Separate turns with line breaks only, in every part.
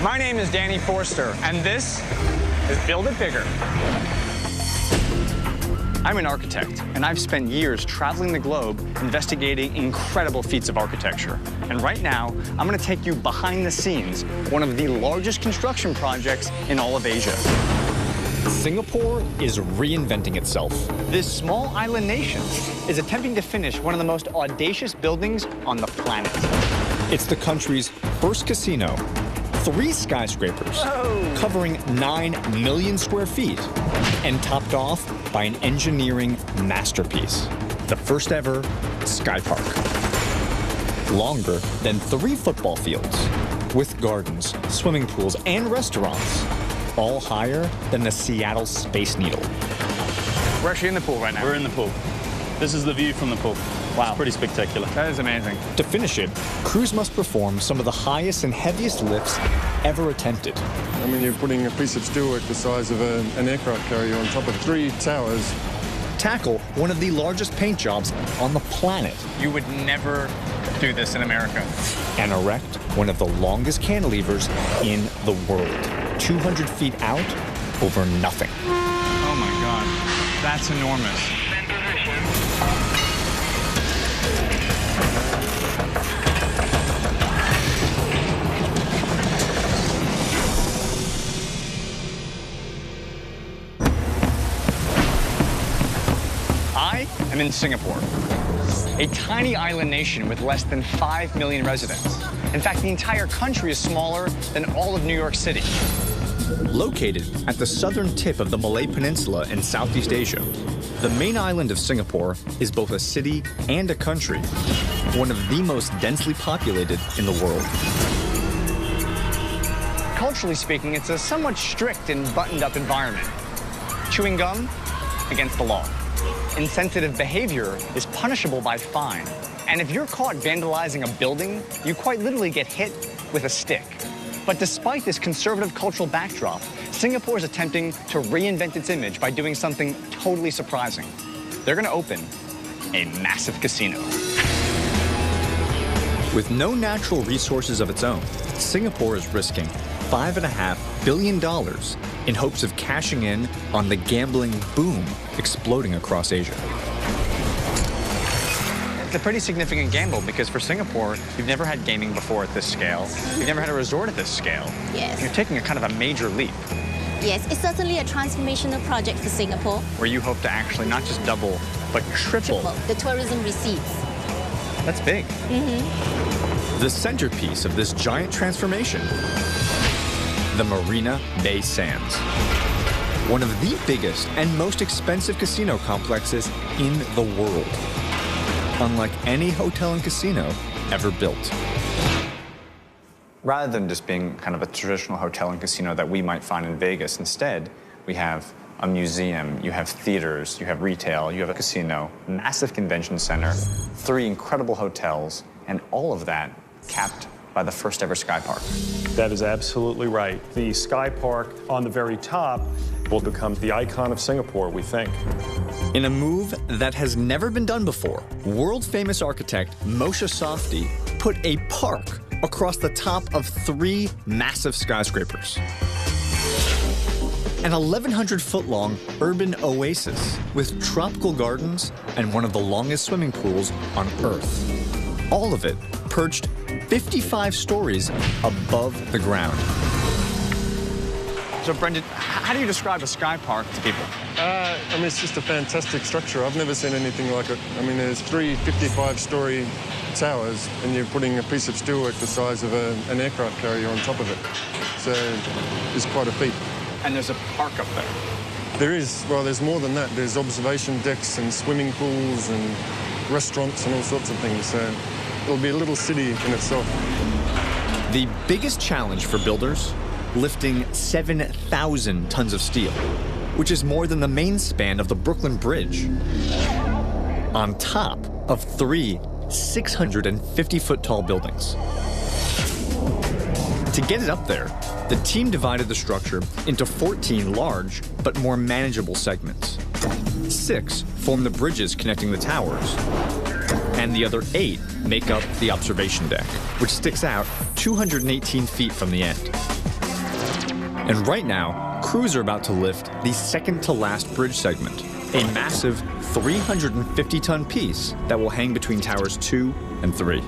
My name is Danny Forster, and this is Build It Bigger. I'm an architect, and I've spent years traveling the globe investigating incredible feats of architecture. And right now, I'm going to take you behind the scenes of one of the largest construction projects in all of Asia.
Singapore is reinventing itself.
This small island nation is attempting to finish one of the most audacious buildings on the planet.
It's the country's first casino, 3 skyscrapers, covering 9 million square feet, and topped off by an engineering masterpiece, the first ever Sky Park. Longer than 3 football fields, with gardens, swimming pools, and restaurants, all higher than the Seattle Space Needle.
We're actually in the pool right now.
We're in the pool. This is the view from the pool.
Wow.
It's pretty spectacular.
That is amazing.
To finish it, crews must perform some of the highest and heaviest lifts ever attempted.
I mean, you're putting a piece of steelwork the size of an aircraft carrier on top of 3 towers.
Tackle one of the largest paint jobs on the planet.
You would never do this in America.
And erect one of the longest cantilevers in the world. 200 feet out over nothing.
Oh my God, that's enormous. I'm in Singapore, a tiny island nation with less than 5 million residents. In fact, the entire country is smaller than all of New York City.
Located at the southern tip of the Malay Peninsula in Southeast Asia, the main island of Singapore is both a city and a country, one of the most densely populated in the world.
Culturally speaking, it's a somewhat strict and buttoned-up environment. Chewing gum, against the law. Insensitive behavior is punishable by fine. And if you're caught vandalizing a building, you quite literally get hit with a stick. But despite this conservative cultural backdrop, Singapore is attempting to reinvent its image by doing something totally surprising. They're going to open a massive casino.
With no natural resources of its own, Singapore is risking $5.5 billion in hopes of cashing in on the gambling boom exploding across Asia.
It's a pretty significant gamble because for Singapore, you've never had gaming before at this scale. You've never had a resort at this scale.
Yes.
You're taking a kind of a major leap.
Yes, it's certainly a transformational project for Singapore.
Where you hope to actually not just double, but triple.
The tourism receipts.
That's big.
The centerpiece of this giant transformation, the Marina Bay Sands. One of the biggest and most expensive casino complexes in the world. Unlike any hotel and casino ever built.
Rather than just being kind of a traditional hotel and casino that we might find in Vegas, instead, we have a museum, you have theaters, you have retail, you have a casino, massive convention center, 3 incredible hotels, and all of that capped by the first ever Sky Park.
That is absolutely right. The Sky Park on the very top will become the icon of Singapore, we think.
In a move that has never been done before, world-famous architect Moshe Safdie put a park across the top of 3 massive skyscrapers. An 1,100-foot-long urban oasis with tropical gardens and one of the longest swimming pools on Earth. All of it perched 55 stories above the ground.
So, Brendan, how do you describe a Sky Park to people?
I mean, it's just a fantastic structure. I've never seen anything like it. I mean, there's 3 55-story towers, and you're putting a piece of steelwork the size of an aircraft carrier on top of it. So it's quite a feat.
And there's a park up there.
There is. Well, there's more than that. There's observation decks and swimming pools and restaurants and all sorts of things. So it'll be a little city in itself.
The biggest challenge for builders, lifting 7,000 tons of steel, which is more than the main span of the Brooklyn Bridge, on top of 3 650-foot-tall buildings. To get it up there, the team divided the structure into 14 large but more manageable segments. 6 form the bridges connecting the towers, and the other 8 make up the observation deck, which sticks out 218 feet from the end. And right now, crews are about to lift the second-to-last bridge segment, a massive 350-ton piece that will hang between towers 2 and 3.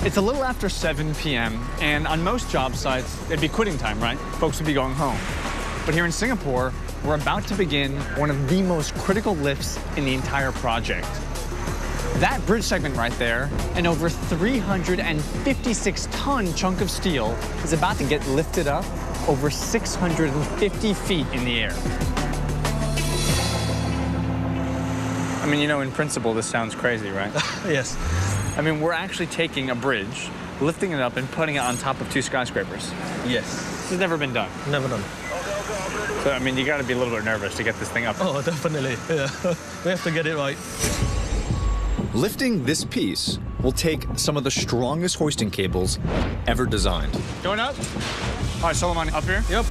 It's a little after 7 p.m., and on most job sites, it'd be quitting time, right? Folks would be going home. But here in Singapore, we're about to begin one of the most critical lifts in the entire project. That bridge segment right there, an over 356-ton chunk of steel, is about to get lifted up over 650 feet in the air. I mean, you know, in principle, this sounds crazy, right?
Yes.
I mean, we're actually taking a bridge, lifting it up, and putting it on top of 2 skyscrapers.
Yes.
This has never been done.
Never done.
So, I mean, you got to be a little bit nervous to get this thing up.
Oh, definitely. Yeah. We have to get it right.
Lifting this piece will take some of the strongest hoisting cables ever designed.
Going up? All right, Solomon, up here?
Yep.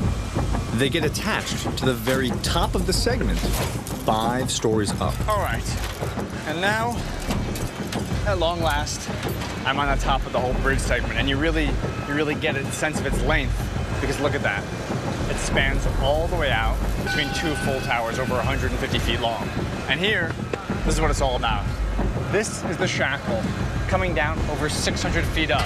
They get attached to the very top of the segment, 5 stories up.
All right. And now, at long last, I'm on the top of the whole bridge segment, and you really get a sense of its length, because look at that. It spans all the way out between 2 full towers over 150 feet long. And here, this is what it's all about. This is the shackle coming down over 600 feet up.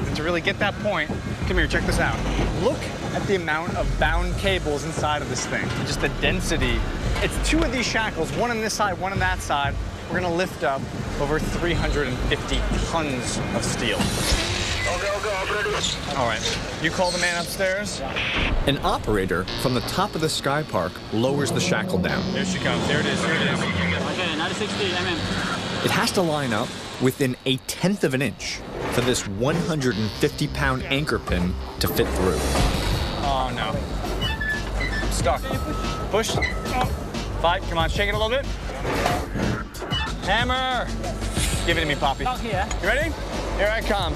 And to really get that point, come here, check this out. Look at the amount of bound cables inside of this thing. Just the density. It's 2 of these shackles, one on this side, one on that side. We're gonna lift up over 350 tons of steel. All right, you call the man upstairs.
An operator from the top of the sky park lowers the shackle down.
Here she comes, here it is, here it is.
Okay, 960 mm.
It has to line up within 1/10 of an inch for this 150-pound anchor pin to fit through.
Oh no. Stuck. Push. Fight, come on, shake it a little bit. Hammer! Give it to me, Poppy.
Stuck here.
You ready? Here I come.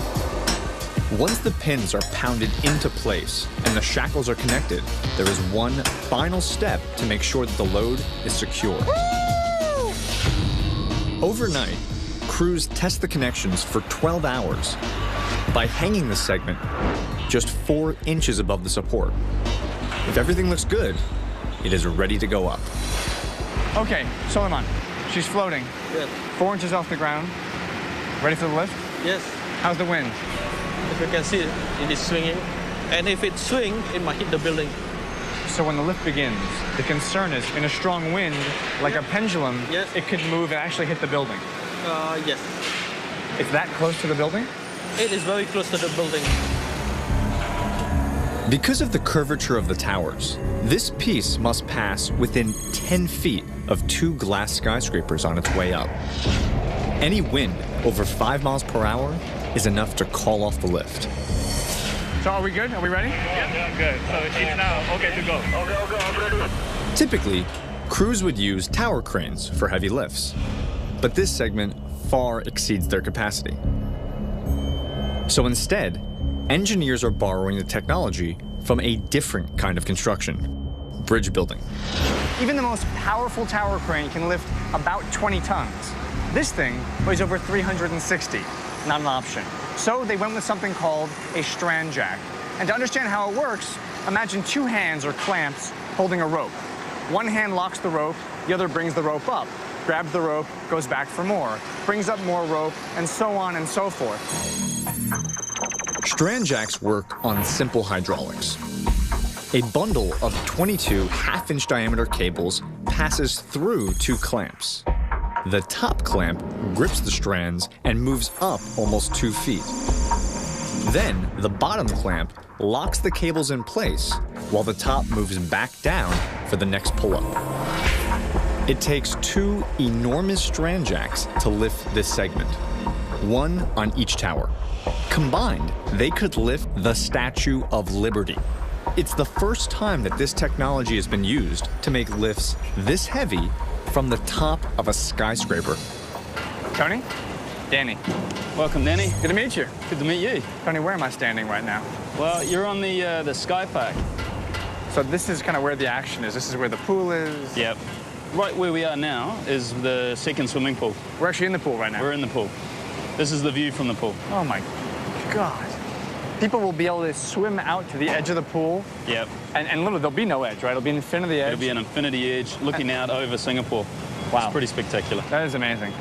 Once the pins are pounded into place and the shackles are connected, there is one final step to make sure that the load is secure.
Woo!
Overnight, crews test the connections for 12 hours by hanging the segment just 4 inches above the support. If everything looks good, it is ready to go up.
Okay, Solomon, she's floating.
Good.
4 inches off the ground. Ready for the lift?
Yes.
How's the wind?
If you can see, it is swinging. And if it swings, it might hit the building.
So when the lift begins, the concern is in a strong wind, like a pendulum,
Yes.
it could move and actually hit the building.
Yes.
It's that close to the building?
It is very close to the building.
Because of the curvature of the towers, this piece must pass within 10 feet of 2 glass skyscrapers on its way up. Any wind over 5 miles per hour is enough to call off the lift.
So are we good? Are we ready?
Yeah, good. So it's now okay to go.
Typically, crews would use tower cranes for heavy lifts, but this segment far exceeds their capacity. So instead, engineers are borrowing the technology from a different kind of construction, bridge building.
Even the most powerful tower crane can lift about 20 tons. This thing weighs over 360, not an option. So they went with something called a strand jack. And to understand how it works, imagine 2 hands or clamps holding a rope. One hand locks the rope, the other brings the rope up, grabs the rope, goes back for more, brings up more rope, and so on and so forth.
Strand jacks work on simple hydraulics. A bundle of 22 half-inch diameter cables passes through 2 clamps. The top clamp grips the strands and moves up almost 2 feet. Then, the bottom clamp locks the cables in place while the top moves back down for the next pull-up. It takes 2 enormous strand jacks to lift this segment, one on each tower. Combined, they could lift the Statue of Liberty. It's the first time that this technology has been used to make lifts this heavy from the top of a skyscraper.
Tony? Danny.
Welcome, Danny.
Good to meet you.
Good to meet you.
Tony, where am I standing right now?
Well, you're on the Sky Park.
So this is kind of where the action is. This is where the pool is.
Yep. Right where we are now is the second swimming pool.
We're actually in the pool right now.
We're in the pool. This is the view from the pool.
Oh my God. people will be able to swim out to the edge of the pool.
Yep.
And literally, there'll be no edge, right? It'll be an infinity edge.
It'll be an infinity edge looking out over Singapore.
Wow.
It's pretty spectacular.
That is amazing.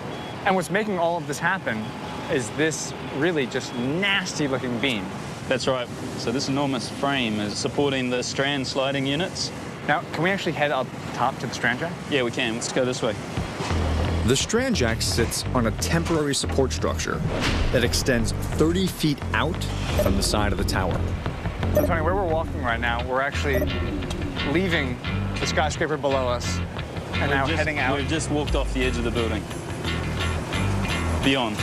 And what's making all of this happen is this really just nasty-looking beam.
That's right. So this enormous frame is supporting the strand sliding units.
Now, can we actually head up top to the strand jack?
Yeah, we can. Let's go this way.
The strand jack sits on a temporary support structure that extends 30 feet out from the side of the tower.
So, Tony, where we're walking right now, we're actually leaving the skyscraper below us and now heading out.
We've just walked off the edge of the building. Beyond.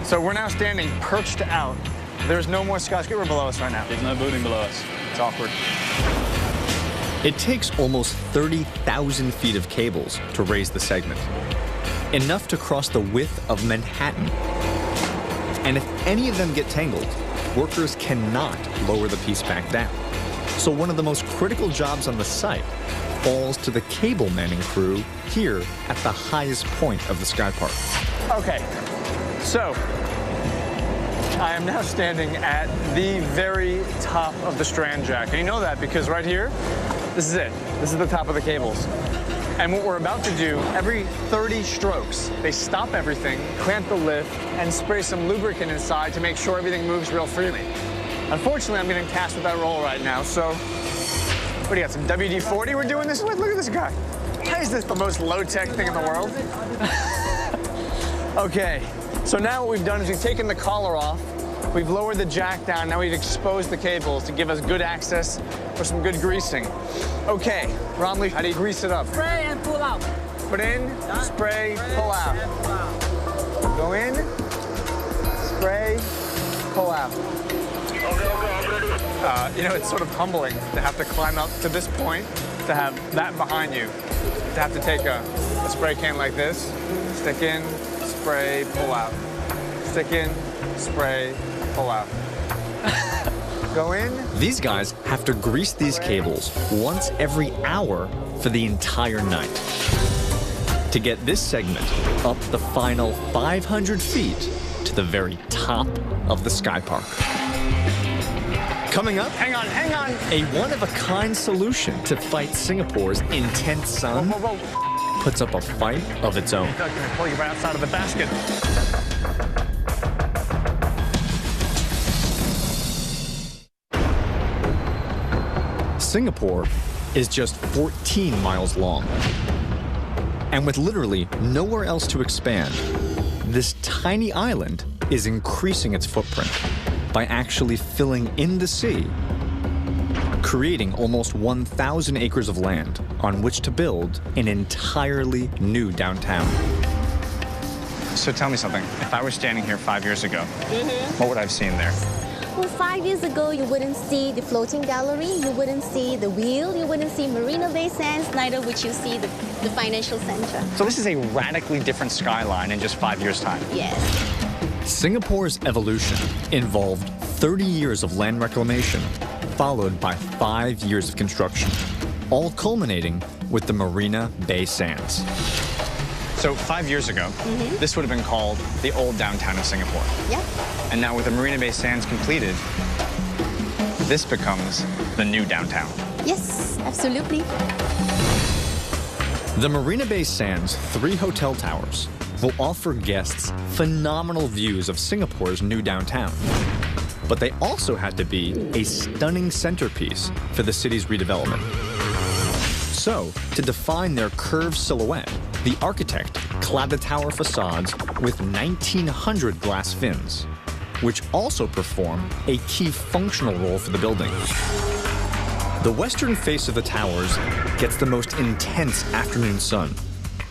So we're now standing perched out. There's no more skyscraper below us right now.
There's no building below us.
It's awkward.
It takes almost 30,000 feet of cables to raise the segment, enough to cross the width of Manhattan. And if any of them get tangled, workers cannot lower the piece back down. So one of the most critical jobs on the site falls to the cable manning crew here at the highest point of the sky park.
Okay, so I am now standing at the very top of the strand jack. And you know that because right here, this is it. This is the top of the cables. And what we're about to do, every 30 strokes, they stop everything, clamp the lift, and spray some lubricant inside to make sure everything moves real freely. Unfortunately, I'm getting tasked with that role right now, so what do you got, some WD-40 we're doing this with? Look at this guy. Why is this the most low-tech thing in the world? Okay, so now what we've done is we've taken the collar off, we've lowered the jack down, now we've exposed the cables to give us good access for some good greasing. Okay, Romley, how do you grease it up?
Spray and pull out.
Put in, spray, pull out. Go in, spray, pull out. You know, it's sort of humbling to have to climb up to this point, to have that behind you, to have to take a spray can like this, stick in, spray, pull out. Stick in, spray, pull out. Go in.
These guys have to grease these cables once every hour for the entire night to get this segment up the final 500 feet to the very top of the sky park. Coming up,
Hang on.
a one-of-a-kind solution to fight Singapore's intense sun
Whoa.
puts up a fight of its own.
I'm gonna pull you right outside of the basket.
Singapore is just 14 miles long. And with literally nowhere else to expand, this tiny island is increasing its footprint by actually filling in the sea, creating almost 1,000 acres of land on which to build an entirely new downtown.
So tell me something. If I were standing here 5 years ago, what would I have seen there?
Well, 5 years ago, you wouldn't see the floating gallery, you wouldn't see the wheel, you wouldn't see Marina Bay Sands, neither would you see the financial center.
So this is a radically different skyline in just 5 years' time.
Yes.
Singapore's evolution involved 30 years of land reclamation, followed by 5 years of construction, all culminating with the Marina Bay Sands.
So 5 years ago, this would have been called the old downtown of Singapore.
Yep.
And now with the Marina Bay Sands completed, this becomes the new downtown.
Yes, absolutely.
The Marina Bay Sands 3 hotel towers will offer guests phenomenal views of Singapore's new downtown. But they also had to be a stunning centerpiece for the city's redevelopment. So, to define their curved silhouette, the architect clad the tower facades with 1,900 glass fins, which also perform a key functional role for the building. The western face of the towers gets the most intense afternoon sun,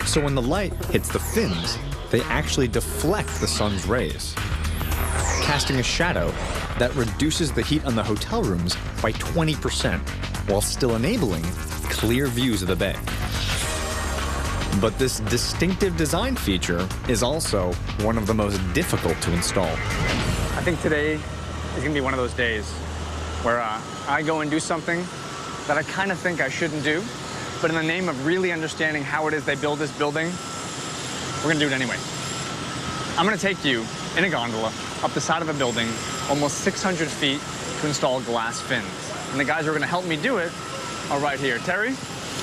so when the light hits the fins, they actually deflect the sun's rays, casting a shadow that reduces the heat on the hotel rooms by 20%, while still enabling clear views of the bay. But this distinctive design feature is also one of the most difficult to install.
I think today is going to be one of those days where I go and do something that I kind of think I shouldn't do, but in the name of really understanding how it is they build this building, we're going to do it anyway. I'm going to take you in a gondola up the side of a building, almost 600 feet, to install glass fins. And the guys who are going to help me do it are right here. Terry?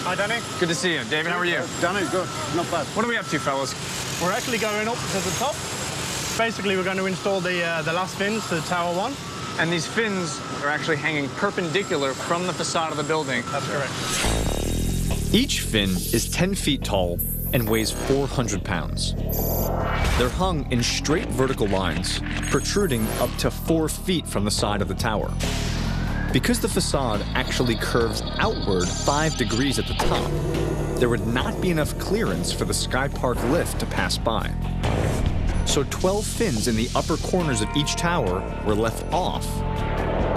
Hi, Danny.
Good to see you. David, how are you?
Danny, good. Not bad.
What are we up to, fellas?
We're actually going up to the top. Basically, we're going to install the last fins to Tower 1.
And these fins are actually hanging perpendicular from the facade of the building.
That's correct.
Each fin is 10 feet tall and weighs 400 pounds. They're hung in straight vertical lines, protruding up to 4 feet from the side of the tower. Because the facade actually curves outward 5 degrees at the top, there would not be enough clearance for the Sky Park lift to pass by. So 12 fins in the upper corners of each tower were left off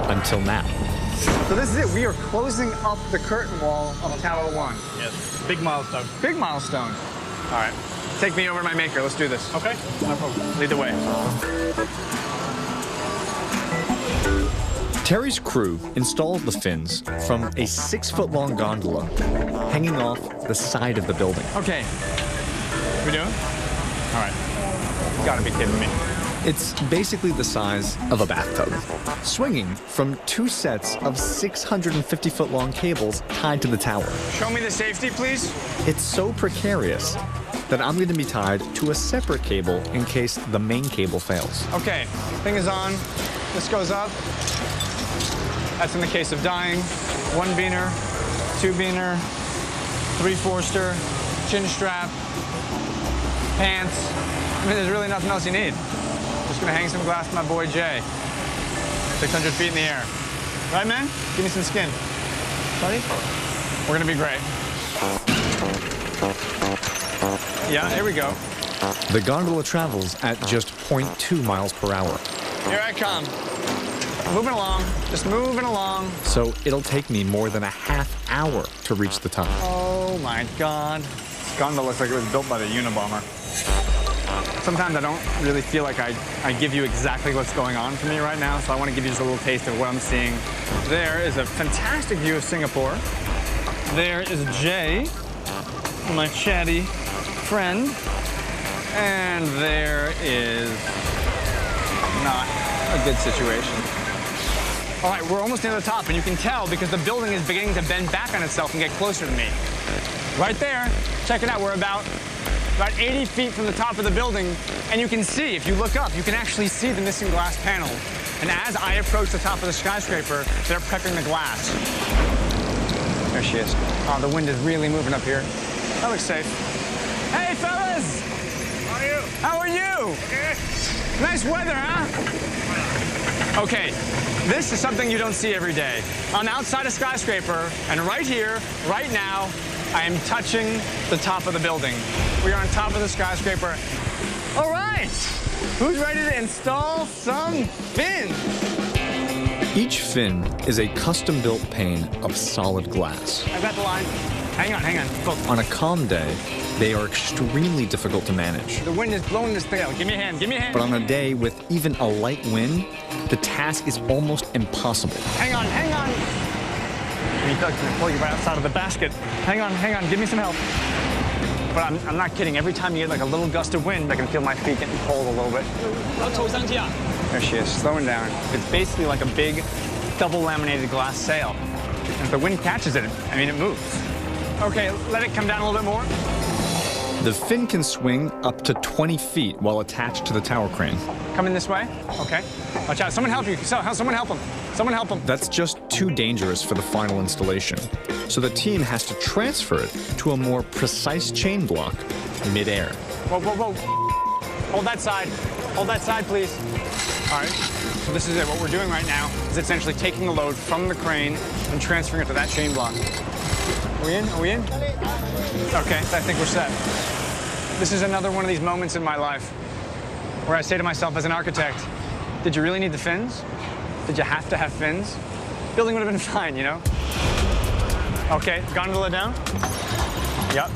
until now.
So this is it. We are closing up the curtain wall of Tower 1.
Yes. Big milestone.
Big milestone. All right. Take me over to my maker. Let's do this.
Okay, no problem.
Lead the way.
Terry's crew installed the fins from a 6-foot-long gondola hanging off the side of the building.
Okay. We doing? All right. You gotta be kidding me.
It's basically the size of a bathtub, swinging from 2 sets of 650-foot-long cables tied to the tower.
Show me the safety, please.
It's so precarious that I'm going to be tied to a separate cable in case the main cable fails.
Okay. Thing is on. This goes up. That's in the case of dying. 1 beaner, 2 beaner, 3 Forster, chin strap, pants. I mean, there's really nothing else you need. Just gonna hang some glass to my boy Jay. 600 feet in the air. Right, man? Give me some skin. Buddy? We're gonna be great. Yeah, here we go.
The gondola travels at just 0.2 miles per hour.
Here I come. Moving along, just moving along.
So it'll take me more than a half hour to reach the top.
Oh my God. This gondola looks like it was built by the Unabomber. Sometimes I don't really feel like I give you exactly what's going on for me right now, so I want to give you just a little taste of what I'm seeing. There is a fantastic view of Singapore. There is Jay, my chatty friend. And there is not a good situation. All right, we're almost near the top, and you can tell because the building is beginning to bend back on itself and get closer to me. Right there, check it out, we're about 80 feet from the top of the building, and you can see, if you look up, you can actually see the missing glass panel. And as I approach the top of the skyscraper, they're prepping the glass. There she is. Oh, the wind is really moving up here. That looks safe. Hey, fellas!
How are you?
How are you?
Okay.
Nice weather, huh? Okay, this is something you don't see every day. I'm outside a skyscraper, and right here, right now, I am touching the top of the building. We are on top of the skyscraper. All right, who's ready to install some fins?
Each fin is a custom-built pane of solid glass.
I got the line. Hang on. Look,
On a calm day, they are extremely difficult to manage.
the wind is blowing this thing out. Give me a hand, give me a hand.
But on a day with even a light wind, the task is almost impossible.
Hang on. He Doug's gonna pull you right outside of the basket. Hang on, give me some help. But I'm not kidding. Every time you get like a little gust of wind, I can feel my feet getting cold a little bit. There she is, slowing down. It's basically like a big double laminated glass sail. And if the wind catches it, I mean, it moves. Okay, let it come down a little bit more.
The fin can swing up to 20 feet while attached to the tower crane.
Coming this way. Okay. Watch out. Someone help you. Someone help him. Someone help him.
That's just too dangerous for the final installation, so the team has to transfer it to a more precise chain block mid-air.
Whoa. Hold that side. Hold that side, please. All right. So this is it. What we're doing right now is essentially taking the load from the crane and transferring it to that chain block. Are we in? Okay, I think we're set. This is another one of these moments in my life where I say to myself as an architect, did you really need the fins? Did you have to have fins? Building would have been fine, you know? Okay, gondola down. Yep.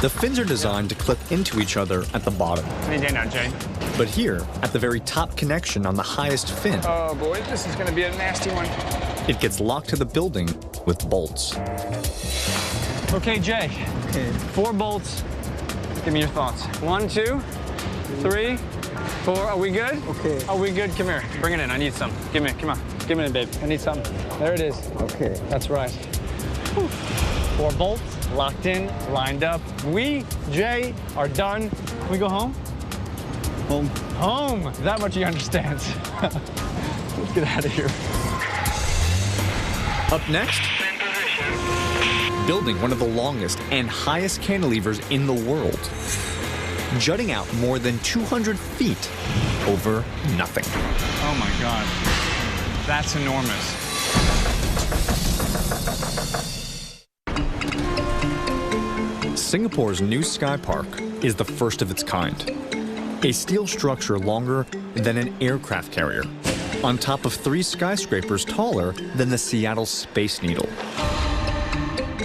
The fins are designed to clip into each other at the bottom.
Any day now, Jay.
But here, at the very top connection on the highest fin,
Oh boy, this is gonna be a nasty one.
it gets locked to the building with bolts.
Okay, Jay. 4 bolts. Give me your thoughts. 1, 2, 3, 4, are we good?
Okay.
Are we good? Come here. Bring it in. I need some. Give me, come on. Give me it, babe. I need some. There it is.
Okay.
That's right. Whew. 4 bolts, locked in, lined up. We, Jay, are done. Can we go home?
Home.
Home. That much he understands. Let's get out of here.
Up next, building one of the longest and highest cantilevers in the world, jutting out more than 200 feet over nothing.
Oh my God. That's enormous.
Singapore's new sky park is the first of its kind. A steel structure longer than an aircraft carrier, on top of 3 skyscrapers taller than the Seattle Space Needle.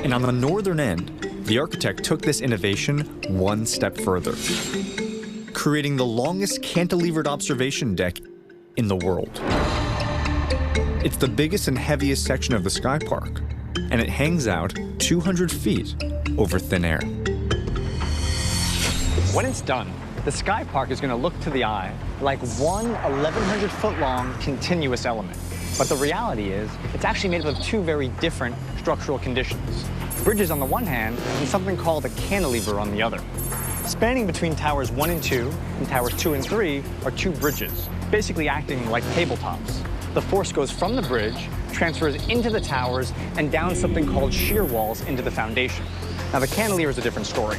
And on the northern end, the architect took this innovation one step further, creating the longest cantilevered observation deck in the world. It's the biggest and heaviest section of the sky park, and it hangs out 200 feet over thin air.
When it's done, the sky park is going to look to the eye like one 1,100-foot-long continuous element. But the reality is, it's actually made up of 2 very different structural conditions. Bridges on the one hand, and something called a cantilever on the other. Spanning between towers 1 and 2 and towers 2 and 3 are 2 bridges, basically acting like tabletops. The force goes from the bridge, transfers into the towers, and down something called shear walls into the foundation. Now, the cantilever is a different story.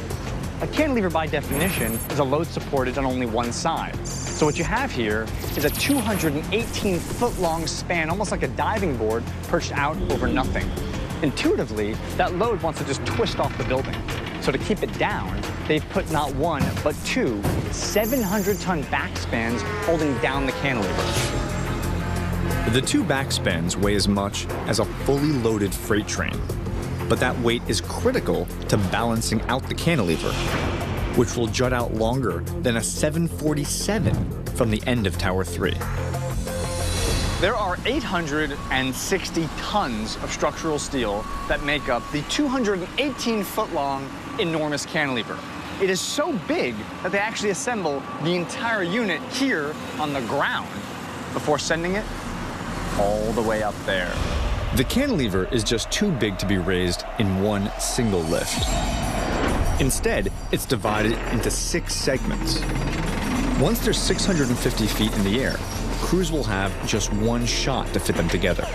A cantilever, by definition, is a load supported on only one side. So what you have here is a 218-foot-long span, almost like a diving board, perched out over nothing. Intuitively, that load wants to just twist off the building. So to keep it down, they've put not 1, but 2 700-ton backspans holding down the cantilever.
The 2 backspans weigh as much as a fully loaded freight train, but that weight is critical to balancing out the cantilever, which will jut out longer than a 747 from the end of Tower 3.
There are 860 tons of structural steel that make up the 218-foot-long enormous cantilever. It is so big that they actually assemble the entire unit here on the ground before sending it all the way up there.
The cantilever is just too big to be raised in one single lift. Instead, it's divided into 6 segments. Once they're 650 feet in the air, crews will have just 1 shot to fit them together.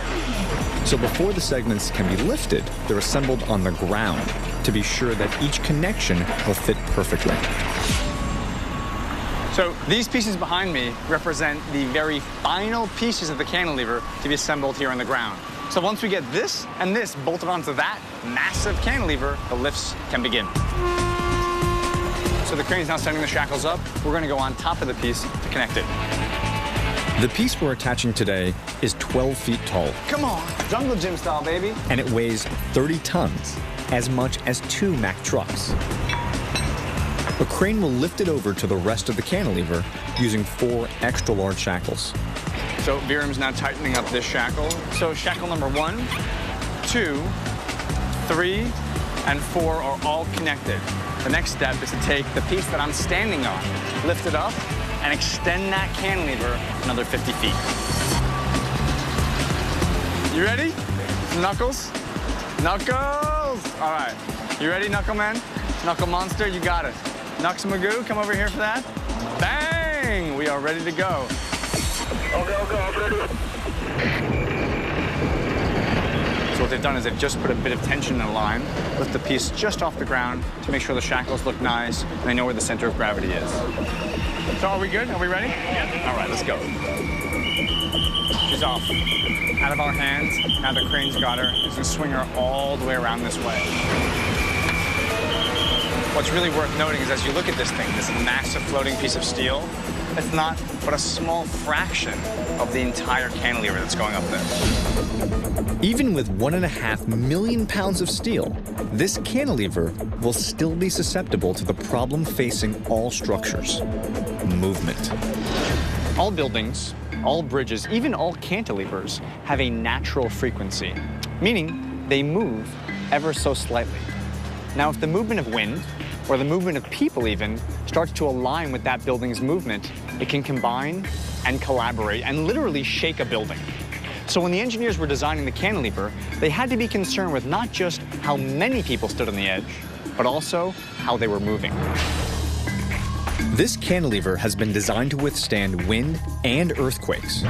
So before the segments can be lifted, they're assembled on the ground to be sure that each connection will fit perfectly.
So these pieces behind me represent the very final pieces of the cantilever to be assembled here on the ground. So once we get this and this bolted onto that massive cantilever, the lifts can begin. So the crane's now setting the shackles up. We're going to go on top of the piece to connect it.
The piece we're attaching today is 12 feet tall.
Come on, jungle gym style, baby.
And it weighs 30 tons, as much as 2 Mack trucks. The crane will lift it over to the rest of the cantilever using 4 extra-large shackles.
So Viram's now tightening up this shackle. So shackle number 1, 2, 3, and 4 are all connected. The next step is to take the piece that I'm standing on, lift it up, and extend that cantilever another 50 feet. You ready? Knuckles? Knuckles! All right. You ready, Knuckle Man? Knuckle Monster, you got it. Nux Magoo, come over here for that. Bang! We are ready to go.
Okay, I'm ready.
So what they've done is they've just put a bit of tension in the line, lift the piece just off the ground to make sure the shackles look nice, and they know where the center of gravity is. So are we good? Are we ready? Yeah. All right, let's go. She's off. Out of our hands. Now the crane's got her. He's gonna swing her all the way around this way. What's really worth noting is as you look at this thing, this massive floating piece of steel, it's not but a small fraction of the entire cantilever that's going up there.
Even with 1.5 million pounds of steel, this cantilever will still be susceptible to the problem facing all structures: movement.
All buildings, all bridges, even all cantilevers have a natural frequency, meaning they move ever so slightly. Now, if the movement of wind, or the movement of people even, starts to align with that building's movement, It can combine and collaborate and literally shake a building. So when the engineers were designing the cantilever, they had to be concerned with not just how many people stood on the edge, but also how they were moving.
This cantilever has been designed to withstand wind and earthquakes,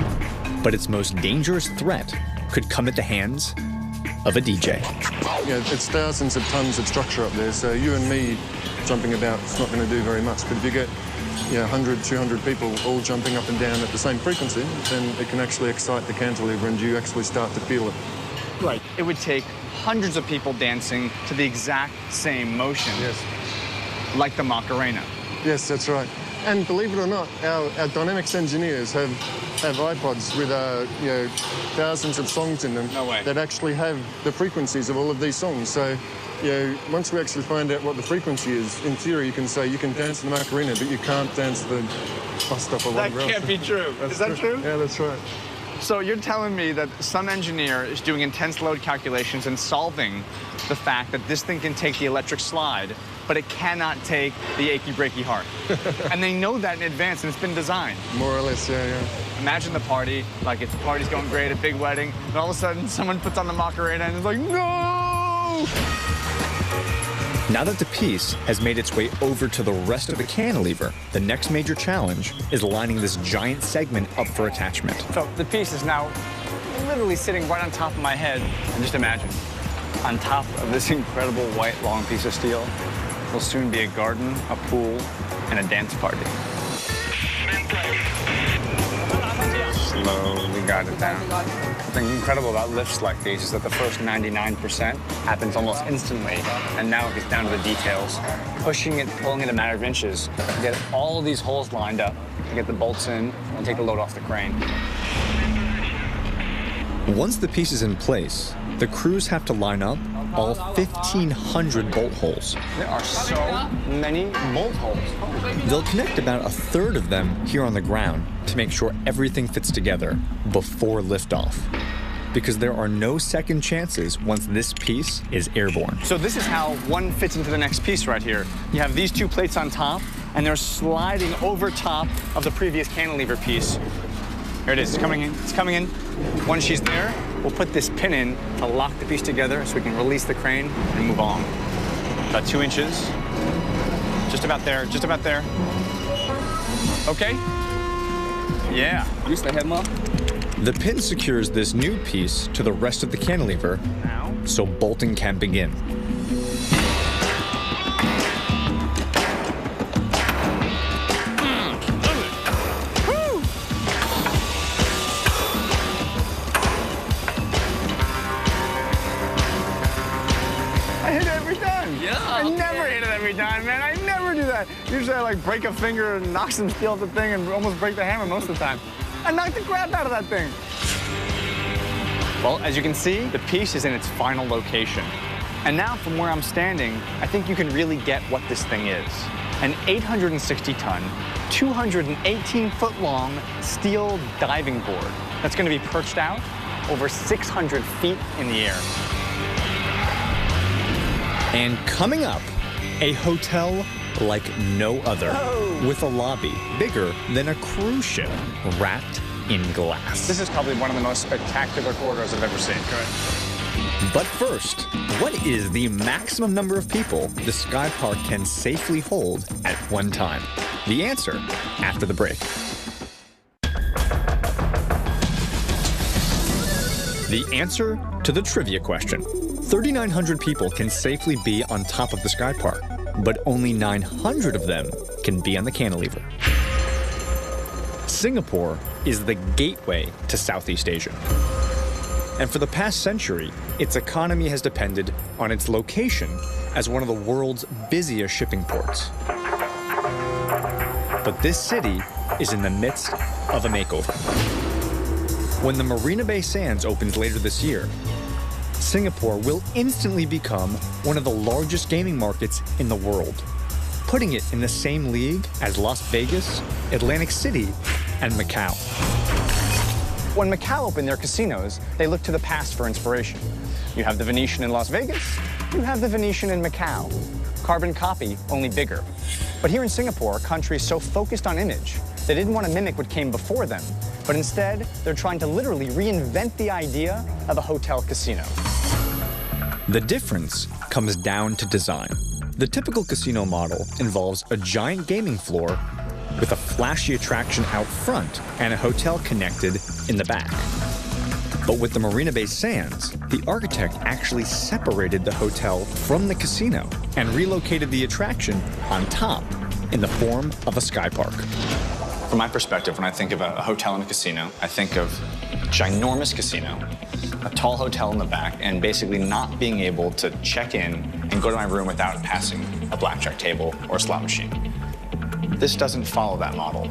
but its most dangerous threat could come at the hands of a DJ.
Yeah, it's thousands of tons of structure up there, so you and me jumping about, it's not going to do very much. But if you get 100, 200 people all jumping up and down at the same frequency, then it can actually excite the cantilever and you actually start to feel it.
Right. It would take hundreds of people dancing to the exact same motion.
Yes.
Like the Macarena.
Yes, that's right. And believe it or not, our dynamics engineers have iPods with thousands of songs in them.
No way.
That actually have the frequencies of all of these songs. So, once we actually find out what the frequency is, in theory, you can say you can dance the Macarena, but you can't dance the bus stop or whatever else.
That can't be true. Is that true?
Yeah, that's right.
So you're telling me that some engineer is doing intense load calculations and solving the fact that this thing can take the electric slide, but it cannot take the achy breaky heart. And they know that in advance, and it's been designed.
More or less, yeah.
Imagine the party, like if the party's going great, a big wedding, and all of a sudden someone puts on the Macarena and is like, no!
Now that the piece has made its way over to the rest of the cantilever, the next major challenge is lining this giant segment up for attachment.
So the piece is now literally sitting right on top of my head. And just imagine, on top of this incredible white long piece of steel will soon be a garden, a pool, and a dance party. Slowly guide it down. The thing incredible about lifts like these is that the first 99% happens almost instantly, and now it gets down to the details. Pushing it, pulling it a matter of inches, get all of these holes lined up, get the bolts in, and take the load off the crane.
Once the piece is in place, the crews have to line up all 1,500 bolt holes.
There are so many bolt holes.
They'll connect about a third of them here on the ground to make sure everything fits together before liftoff, because there are no second chances once this piece is airborne.
So this is how one fits into the next piece right here. You have these two plates on top, and they're sliding over top of the previous cantilever piece. Here it is, it's coming in, it's coming in. Once she's there, we'll put this pin in to lock the piece together so we can release the crane and move on. About 2 inches. Just about there, just about there. Okay? Yeah.
Use the hammer.
The pin secures this new piece to the rest of the cantilever, so bolting can begin.
Usually I like break a finger and knock some steel off the thing and almost break the hammer most of the time. I knocked the crap out of that thing. Well, as you can see, the piece is in its final location. And now from where I'm standing, I think you can really get what this thing is. An 860-ton, 218-foot-long steel diving board that's going to be perched out over 600 feet in the air.
And coming up, a hotel like no other, with a lobby bigger than a cruise ship wrapped in glass.
This is probably one of the most spectacular corridors I've ever seen. Correct.
But first, what is the maximum number of people the Sky Park can safely hold at one time? The answer after the break. The answer to the trivia question. 3,900 people can safely be on top of the Sky Park, but only 900 of them can be on the cantilever. Singapore is the gateway to Southeast Asia. And for the past century, its economy has depended on its location as one of the world's busiest shipping ports. But this city is in the midst of a makeover. When the Marina Bay Sands opens later this year, Singapore will instantly become one of the largest gaming markets in the world, putting it in the same league as Las Vegas, Atlantic City, and Macau.
When Macau opened their casinos, they looked to the past for inspiration. You have the Venetian in Las Vegas, you have the Venetian in Macau. Carbon copy, only bigger. But here in Singapore, a country so focused on image, They didn't want to mimic what came before them, but instead, they're trying to literally reinvent the idea of a hotel casino.
The difference comes down to design. The typical casino model involves a giant gaming floor with a flashy attraction out front and a hotel connected in the back. But with the Marina Bay Sands, the architect actually separated the hotel from the casino and relocated the attraction on top in the form of a sky park.
From my perspective, when I think of a hotel and a casino, I think of a ginormous casino, a tall hotel in the back, and basically not being able to check in and go to my room without passing a blackjack table or a slot machine. This doesn't follow that model.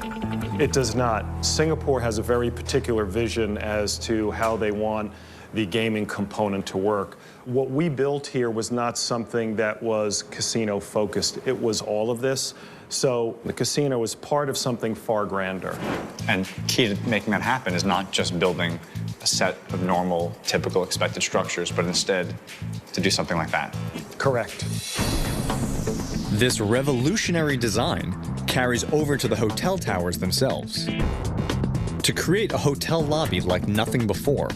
It does not. Singapore has a very particular vision as to how they want the gaming component to work. What we built here was not something that was casino-focused. It was all of this. So the casino is part of something far grander.
And key to making that happen is not just building a set of normal, typical expected structures, but instead to do something like that.
Correct.
This revolutionary design carries over to the hotel towers themselves. To create a hotel lobby like nothing before,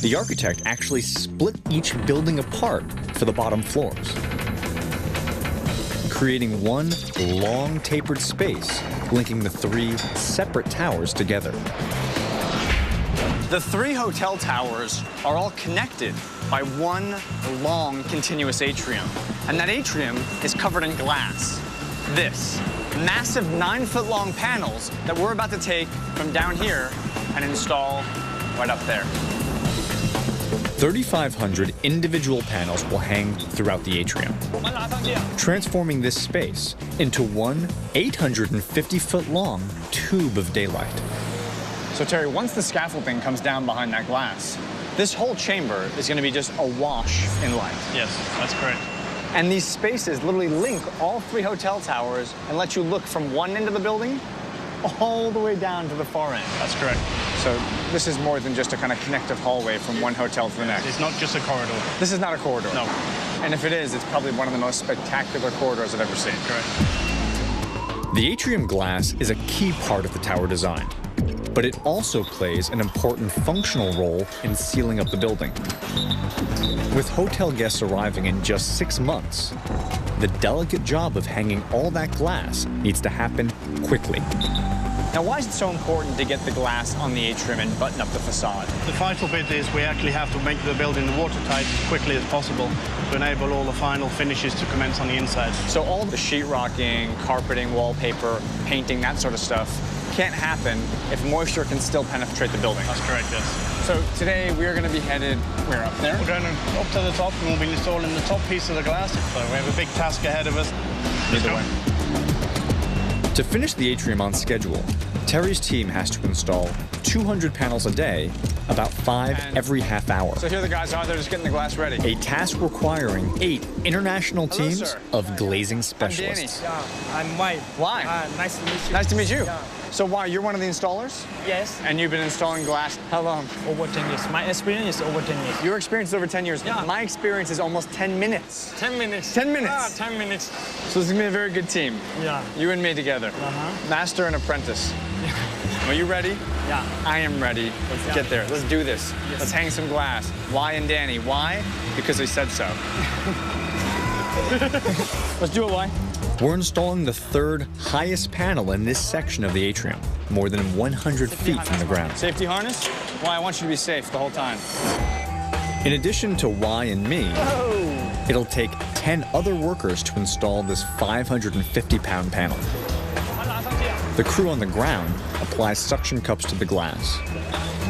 the architect actually split each building apart for the bottom floors, creating one long tapered space linking the three separate towers together.
The three hotel towers are all connected by one long continuous atrium. And that atrium is covered in glass. This massive 9-foot-long panels that we're about to take from down here and install right up there.
3,500 individual panels will hang throughout the atrium, transforming this space into one 850-foot-long tube of daylight.
So Terry, once the scaffolding comes down behind that glass, this whole chamber is going to be just awash in light.
Yes, that's correct.
And these spaces literally link all three hotel towers and let you look from one end of the building all the way down to the far end.
That's correct.
So this is more than just a kind of connective hallway from one hotel to the next.
It's not just a corridor.
This is not a corridor.
No.
And if it is, it's probably one of the most spectacular corridors I've ever seen.
Correct.
The atrium glass is a key part of the tower design, but it also plays an important functional role in sealing up the building. With hotel guests arriving in just 6 months, the delicate job of hanging all that glass needs to happen quickly.
Now, why is it so important to get the glass on the atrium and button up the facade?
The vital bit is we actually have to make the building watertight as quickly as possible to enable all the final finishes to commence on the inside.
So all the sheetrocking, carpeting, wallpaper, painting, that sort of stuff can't happen if moisture can still penetrate the building.
That's correct, yes.
So today we are going to be headed, where, up there?
We're going up to the top and we'll be installing the top piece of the glass. So we have a big task ahead of us.
Either way.
To finish the atrium on schedule, Terry's team has to install 200 panels a day, about 5 every half hour.
So here the guys are, they're just getting the glass ready.
A task requiring 8 international
Hello,
teams
sir.
of glazing specialists.
I'm White.
Why?
Nice to meet you.
Nice to meet you.
Yeah.
So why, you're one of the installers?
Yes.
And you've been installing glass how long?
Over 10 years. My experience is over 10 years.
Your experience is over 10 years.
Yeah.
My experience is almost 10 minutes.
10 minutes.
10 minutes?
10 minutes.
So this is going to be a very good team.
Yeah.
You and me together. Master and apprentice. Are you ready?
Yeah.
I am ready. Let's get there. Let's do this.
Yes.
Let's hang some glass. Why and Danny? Why? Because they said so. Let's do it, why?
We're installing the 3rd highest panel in this section of the atrium, more than 100 feet from the ground.
Safety harness? Why? I want you to be safe the whole time.
In addition to Y and me, it'll take 10 other workers to install this 550-pound panel. The crew on the ground applies suction cups to the glass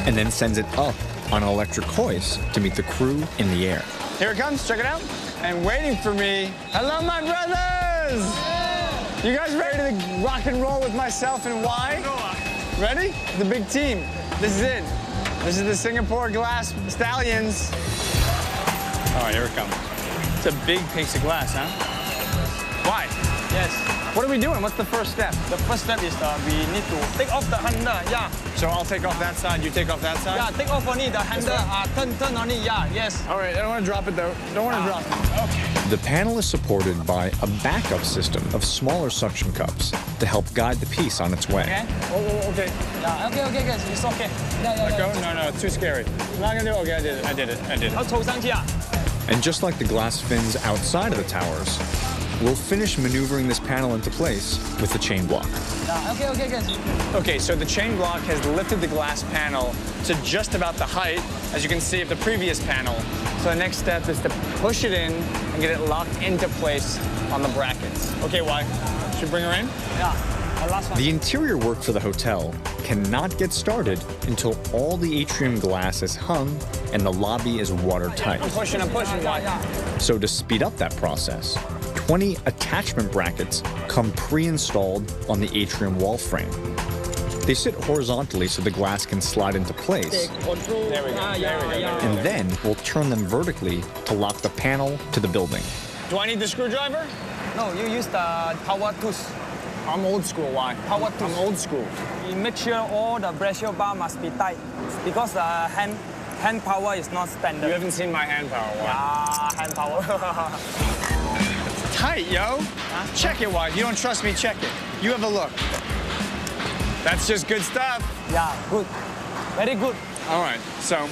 and then sends it up on an electric hoist to meet the crew in the air.
Here it comes, check it out. And waiting for me, hello, my brothers! You guys ready to rock and roll with myself and Y? Ready? The big team. This is it. This is the Singapore Glass Stallions. All right, here it comes. It's a big piece of glass, huh? Why?
Yes.
What are we doing? What's the first step?
The first step is we need to take off the handle. Yeah.
So I'll take off that side, you take off that side?
Yeah, take off only the handle. Turn only. Yeah, yes.
All right, I don't want to drop it though. Don't want to drop it. Okay.
The panel is supported by a backup system of smaller suction cups to help guide the piece on its way.
Okay. Oh, okay.
Yeah, okay, guys. It's okay.
Let go? No, it's too scary. I'm not gonna do it. Okay, I did it.
好嘈上去啊
And just like the glass fins outside of the towers, we'll finish maneuvering this panel into place with the chain block.
Yeah, okay, guys.
Okay, so the chain block has lifted the glass panel to just about the height, as you can see, of the previous panel. So the next step is to push it in and get it locked into place on the brackets. Okay, why? Should we bring her in?
Yeah, the last one.
The interior work for the hotel cannot get started until all the atrium glass is hung and the lobby is watertight.
I'm pushing, why?
So to speed up that process, 20 attachment brackets come pre-installed on the atrium wall frame. They sit horizontally so the glass can slide into place.
There we go.
And then we'll turn them vertically to lock the panel to the building.
Do I need the screwdriver?
No, you use the power tools.
I'm old school, why?
Power tools.
I'm old school.
You make sure all the pressure bar must be tight because the hand power is not standard.
You haven't seen my hand power, why?
Yeah, hand power.
Tight, yo. Check it, why? If you don't trust me, check it. You have a look. That's just good stuff.
Yeah, good. Very good.
All right, so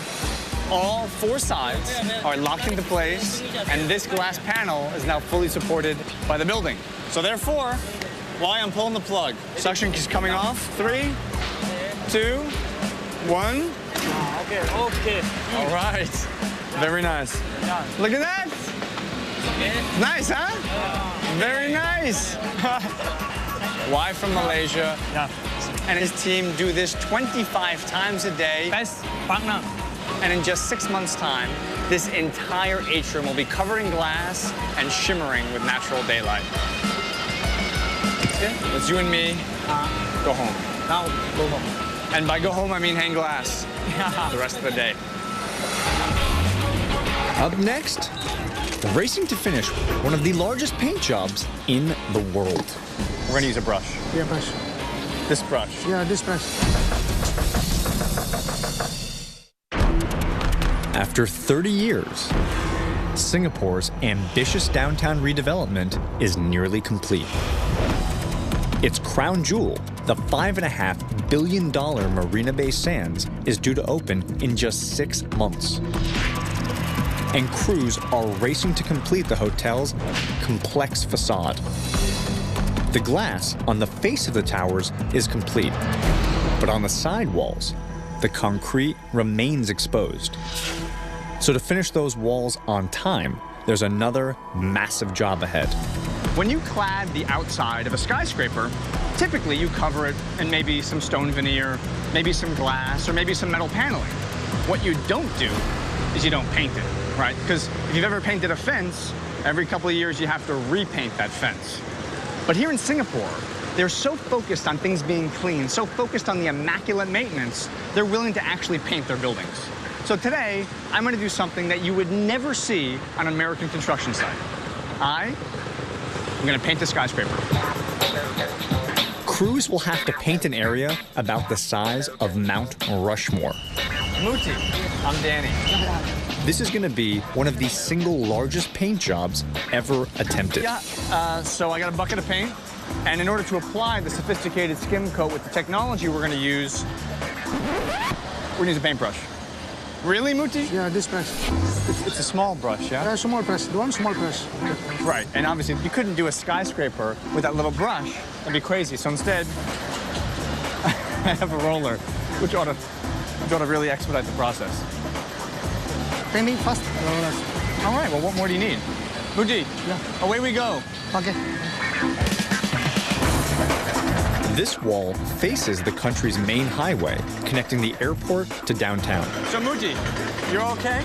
all four sides are locked into place, and this glass panel is now fully supported by the building. So therefore, why I'm pulling the plug. Suction is coming off. 3, 2, 1.
Okay.
All right. Very nice.
Yeah.
Look at that. Nice, huh? Very nice. Why from Malaysia?
Yeah.
And his team do this 25 times a day.
Best partner.
And in just 6 months' time, this entire atrium will be covered in glass and shimmering with natural daylight. It's you and me. Go home.
Now go home.
And by go home, I mean hang glass the rest of the day.
Up next, racing to finish one of the largest paint jobs in the world.
We're gonna use a brush.
Yeah, brush.
This brush.
Yeah, this brush.
After 30 years, Singapore's ambitious downtown redevelopment is nearly complete. Its crown jewel, the $5.5 billion Marina Bay Sands, is due to open in just 6 months. And crews are racing to complete the hotel's complex facade. The glass on the face of the towers is complete, but on the side walls, the concrete remains exposed. So to finish those walls on time, there's another massive job ahead.
When you clad the outside of a skyscraper, typically you cover it in maybe some stone veneer, maybe some glass, or maybe some metal paneling. What you don't do is you don't paint it, right? Because if you've ever painted a fence, every couple of years you have to repaint that fence. But here in Singapore, they're so focused on things being clean, so focused on the immaculate maintenance, they're willing to actually paint their buildings. So today, I'm going to do something that you would never see on an American construction site. I'm going to paint the skyscraper.
Crews will have to paint an area about the size of Mount Rushmore.
Muti, I'm Danny.
This is going to be one of the single largest paint jobs ever attempted.
So I got a bucket of paint, and in order to apply the sophisticated skim coat with the technology we're going to use a paintbrush. Really, Muti?
Yeah, this brush.
It's a small brush, yeah?
Yeah, small brush. One small brush.
Right, and obviously you couldn't do a skyscraper with that little brush. That'd be crazy. So instead, I have a roller, which ought to really expedite the process.
Painting first.
All right, well, what more do you need? Muti,
Yeah.
away we go.
Okay.
This wall faces the country's main highway, connecting the airport to downtown.
So Muti, you're okay?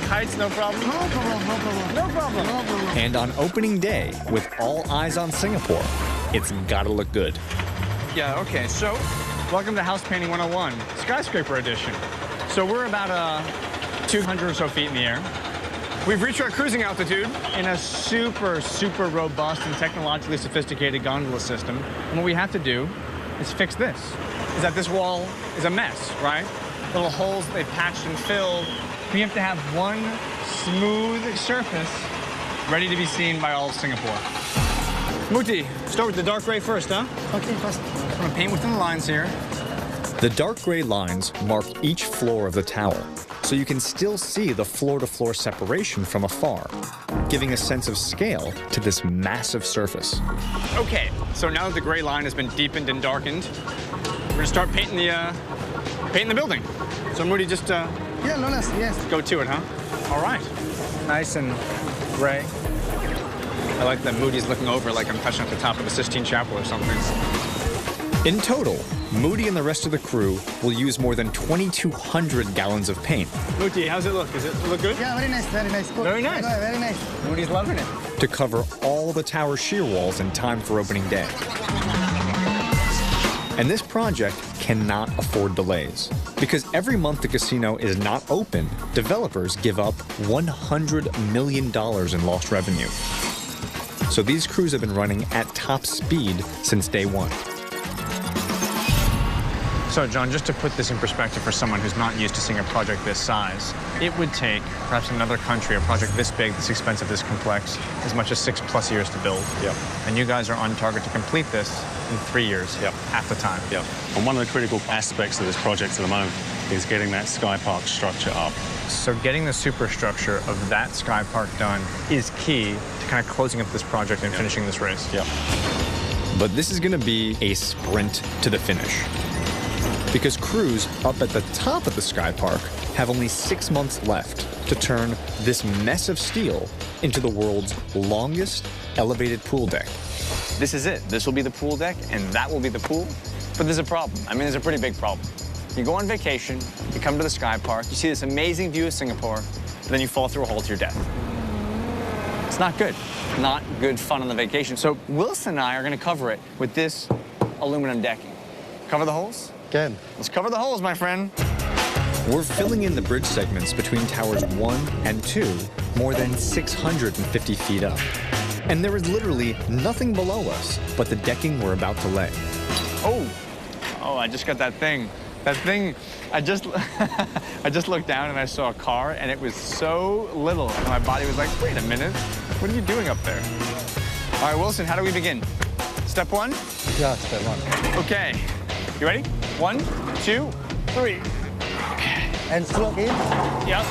Heights, no problem?
No problem, no problem.
No problem.
No problem.
And on opening day, with all eyes on Singapore, it's gotta look good.
Yeah, okay, so welcome to House Painting 101, Skyscraper Edition. So we're about 200 or so feet in the air. We've reached our cruising altitude in a super, super robust and technologically sophisticated gondola system. And what we have to do is fix this. Is that this wall is a mess, right? Little holes they patched and filled. We have to have one smooth surface ready to be seen by all of Singapore. Muti, start with the dark gray first, huh?
Okay, first.
I'm gonna paint within the lines here.
The dark gray lines mark each floor of the tower, so you can still see the floor-to-floor separation from afar, giving a sense of scale to this massive surface.
Okay, so now that the gray line has been deepened and darkened, we're gonna start painting the building. So Moody, just
Yeah, Lolas, yes.
go to it, huh? All right. Nice and gray. I like that Moody's looking over like I'm touching at the top of the Sistine Chapel or something.
In total, Moody and the rest of the crew will use more than 2,200 gallons of paint
Moody, how's it look? Does it look good?
Yeah, very nice, very nice. Good.
Very nice.
Yeah, very nice.
Moody's loving it.
to cover all the tower shear walls in time for opening day. And this project cannot afford delays, because every month the casino is not open, developers give up $100 million in lost revenue. So these crews have been running at top speed since day one.
So, John, just to put this in perspective for someone who's not used to seeing a project this size, it would take perhaps another country a project this big, this expensive, this complex, as much as 6+ years to build.
Yep.
And you guys are on target to complete this in 3 years,
Yep.
half the time.
Yep. And one of the critical aspects of this project at the moment is getting that Sky Park structure up.
So getting the superstructure of that Sky Park done is key to kind of closing up this project and finishing this race.
Yep.
But this is going to be a sprint to the finish, because crews up at the top of the Sky Park have only 6 months left to turn this mess of steel into the world's longest elevated pool deck.
This is it. This will be the pool deck, and that will be the pool. But there's a problem. I mean, there's a pretty big problem. You go on vacation, you come to the Sky Park, you see this amazing view of Singapore, but then you fall through a hole to your death. It's not good. Not good fun on the vacation. So Wilson and I are going to cover it with this aluminum decking. Cover the holes?
Can.
Let's cover the holes, my friend.
We're filling in the bridge segments between towers 1 and 2, more than 650 feet up. And there is literally nothing below us but the decking we're about to lay.
Oh, I just got that thing. That thing, I just looked down and I saw a car, and it was so little. And my body was like, wait a minute, what are you doing up there? All right, Wilson, how do we begin? Step 1?
Yeah, step 1.
Okay, you ready? 1, 2, 3. Okay.
And stroke in.
Yep.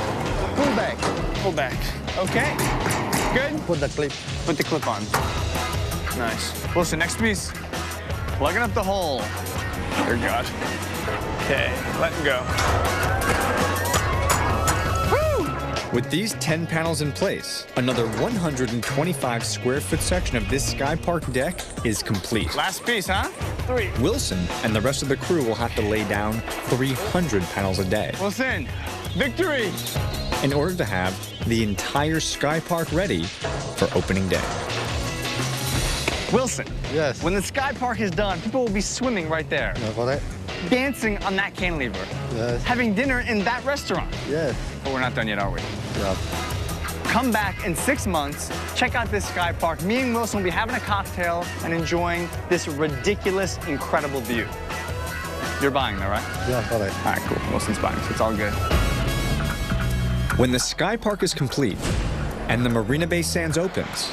Pull back.
Pull back. Okay. Good.
Put the clip.
Put the clip on. Nice. Wilson, next piece. Plugging up the hole. Dear God. Okay, letting go. Woo!
With these 10 panels in place, another 125 square foot section of this Sky Park deck is complete.
Last piece, huh? 3.
Wilson and the rest of the crew will have to lay down 300 panels a day
Wilson, victory!
in order to have the entire Sky Park ready for opening day.
Wilson,
Yes.
when the Sky Park is done, people will be swimming right there,
Yeah, correct.
dancing on that cantilever,
Yes.
having dinner in that restaurant.
Yes.
But we're not done yet, are we?
Yeah.
Come back in 6 months, check out this Sky Park. Me and Wilson will be having a cocktail and enjoying this ridiculous, incredible view. You're buying though, right?
Yeah, correct.
All right, cool. Wilson's buying, so it's all good.
When the Sky Park is complete and the Marina Bay Sands opens,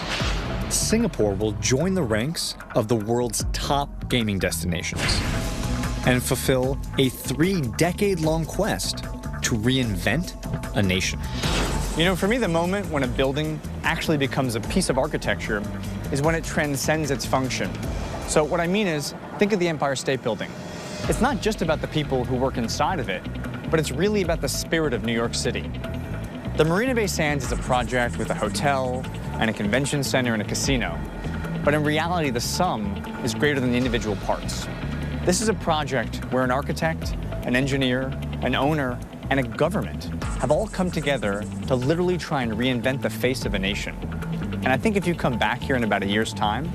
Singapore will join the ranks of the world's top gaming destinations and fulfill a 3-decade-long quest to reinvent a nation.
You know, for me, the moment when a building actually becomes a piece of architecture is when it transcends its function. So what I mean is, think of the Empire State Building. It's not just about the people who work inside of it, but it's really about the spirit of New York City. The Marina Bay Sands is a project with a hotel and a convention center and a casino. But in reality, the sum is greater than the individual parts. This is a project where an architect, an engineer, an owner, and a government have all come together to literally try and reinvent the face of a nation. And I think if you come back here in about a year's time,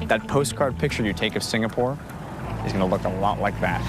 that postcard picture you take of Singapore is going to look a lot like that.